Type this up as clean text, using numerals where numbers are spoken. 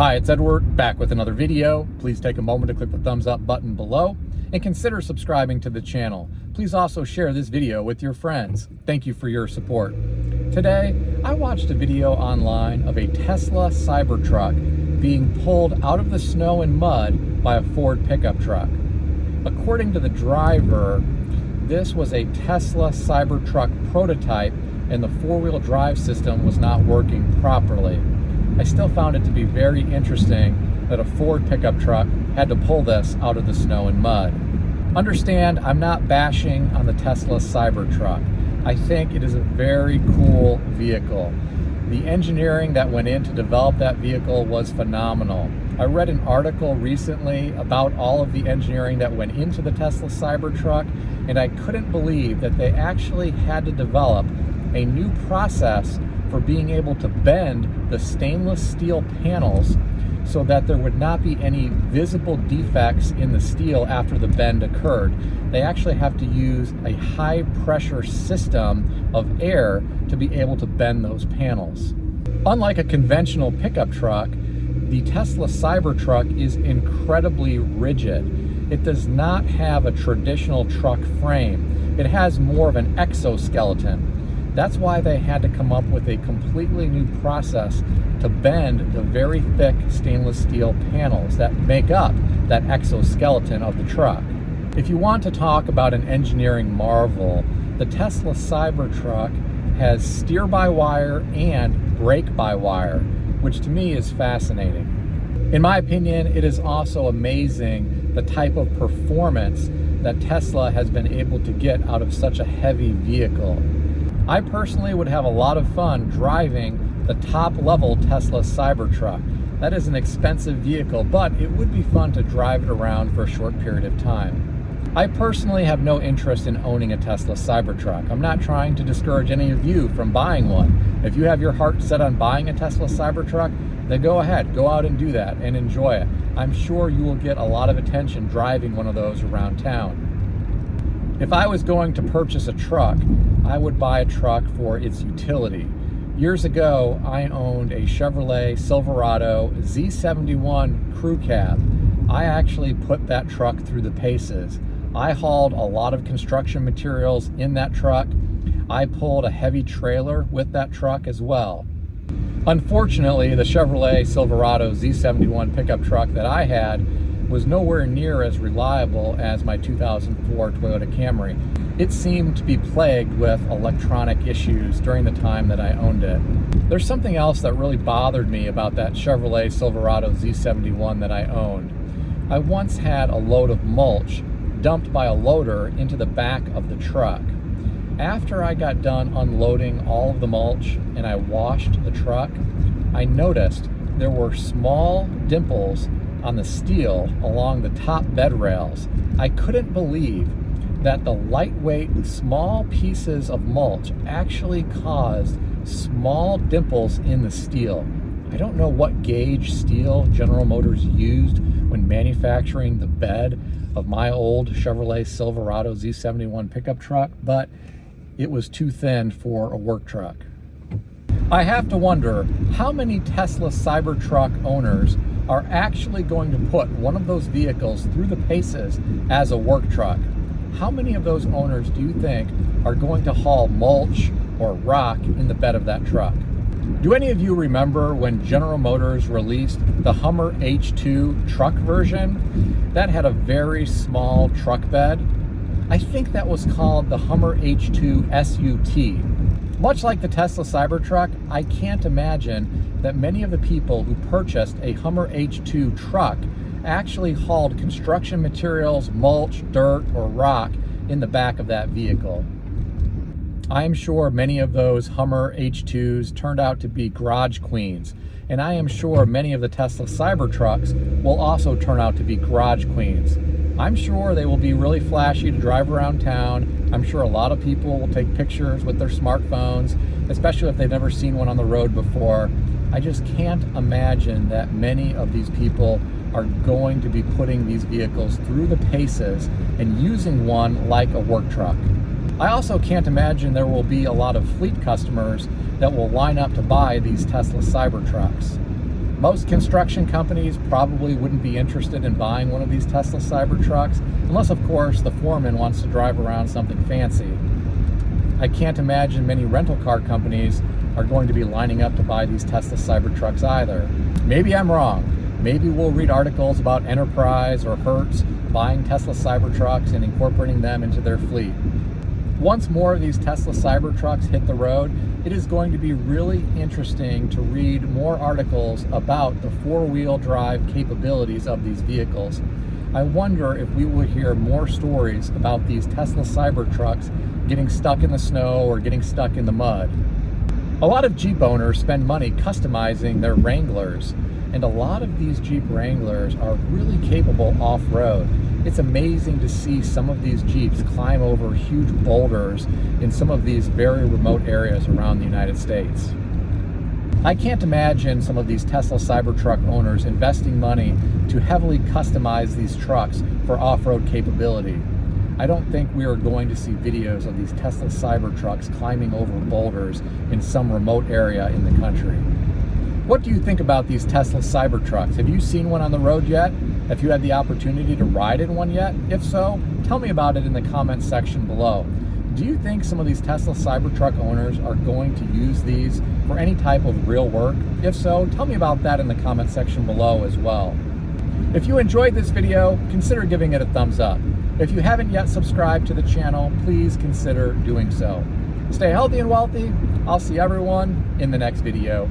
Hi, it's Edward, back with another video. Please take a moment to click the thumbs up button below and consider subscribing to the channel. Please also share this video with your friends. Thank you for your support. Today, I watched a video online of a Tesla Cybertruck being pulled out of the snow and mud by a Ford pickup truck. According to the driver, this was a Tesla Cybertruck prototype and the four-wheel drive system was not working properly. I still found it to be very interesting that a Ford pickup truck had to pull this out of the snow and mud. Understand, I'm not bashing on the Tesla Cybertruck. I think it is a very cool vehicle. The engineering that went in to develop that vehicle was phenomenal. I read an article recently about all of the engineering that went into the Tesla Cybertruck, and I couldn't believe that they actually had to develop a new process for being able to bend the stainless steel panels so that there would not be any visible defects in the steel after the bend occurred. They actually have to use a high pressure system of air to be able to bend those panels. Unlike a conventional pickup truck, the Tesla Cybertruck is incredibly rigid. It does not have a traditional truck frame. It has more of an exoskeleton. That's why they had to come up with a completely new process to bend the very thick stainless steel panels that make up that exoskeleton of the truck. If you want to talk about an engineering marvel, the Tesla Cybertruck has steer-by-wire and brake-by-wire, which to me is fascinating. In my opinion, it is also amazing the type of performance that Tesla has been able to get out of such a heavy vehicle. I personally would have a lot of fun driving the top-level Tesla Cybertruck. That is an expensive vehicle, but it would be fun to drive it around for a short period of time. I personally have no interest in owning a Tesla Cybertruck. I'm not trying to discourage any of you from buying one. If you have your heart set on buying a Tesla Cybertruck, then go ahead, go out and do that and enjoy it. I'm sure you will get a lot of attention driving one of those around town. If I was going to purchase a truck, I would buy a truck for its utility. Years ago, I owned a Chevrolet Silverado Z71 crew cab. I actually put that truck through the paces. I hauled a lot of construction materials in that truck. I pulled a heavy trailer with that truck as well. Unfortunately, the Chevrolet Silverado Z71 pickup truck that I had was nowhere near as reliable as my 2004 Toyota Camry. It seemed to be plagued with electronic issues during the time that I owned it. There's something else that really bothered me about that Chevrolet Silverado Z71 that I owned. I once had a load of mulch dumped by a loader into the back of the truck. After I got done unloading all of the mulch and I washed the truck, I noticed there were small dimples on the steel along the top bed rails. I couldn't believe that the lightweight, small pieces of mulch actually caused small dimples in the steel. I don't know what gauge steel General Motors used when manufacturing the bed of my old Chevrolet Silverado Z71 pickup truck, but it was too thin for a work truck. I have to wonder how many Tesla Cybertruck owners are actually going to put one of those vehicles through the paces as a work truck. How many of those owners do you think are going to haul mulch or rock in the bed of that truck? Do any of you remember when General Motors released the Hummer H2 truck version? That had a very small truck bed. I think that was called the Hummer H2 SUT. Much like the Tesla Cybertruck, I can't imagine that many of the people who purchased a Hummer H2 truck actually hauled construction materials, mulch, dirt, or rock in the back of that vehicle. I am sure many of those Hummer H2s turned out to be garage queens, and I am sure many of the Tesla Cybertrucks will also turn out to be garage queens. I'm sure they will be really flashy to drive around town. I'm sure a lot of people will take pictures with their smartphones, especially if they've never seen one on the road before. I just can't imagine that many of these people are going to be putting these vehicles through the paces and using one like a work truck. I also can't imagine there will be a lot of fleet customers that will line up to buy these Tesla Cybertrucks. Most construction companies probably wouldn't be interested in buying one of these Tesla Cybertrucks, unless of course the foreman wants to drive around something fancy. I can't imagine many rental car companies are going to be lining up to buy these Tesla Cybertrucks either. Maybe I'm wrong. Maybe we'll read articles about Enterprise or Hertz buying Tesla Cybertrucks and incorporating them into their fleet. Once more of these Tesla Cybertrucks hit the road, it is going to be really interesting to read more articles about the four-wheel drive capabilities of these vehicles. I wonder if we will hear more stories about these Tesla Cybertrucks getting stuck in the snow or getting stuck in the mud. A lot of Jeep owners spend money customizing their Wranglers, and a lot of these Jeep Wranglers are really capable off-road. It's amazing to see some of these Jeeps climb over huge boulders in some of these very remote areas around the United States. I can't imagine some of these Tesla Cybertruck owners investing money to heavily customize these trucks for off-road capability. I don't think we are going to see videos of these Tesla Cybertrucks climbing over boulders in some remote area in the country. What do you think about these Tesla Cybertrucks? Have you seen one on the road yet? Have you had the opportunity to ride in one yet? If so, tell me about it in the comments section below. Do you think some of these Tesla Cybertruck owners are going to use these for any type of real work? If so, tell me about that in the comment section below as well. If you enjoyed this video, consider giving it a thumbs up. If you haven't yet subscribed to the channel, please consider doing so. Stay healthy and wealthy. I'll see everyone in the next video.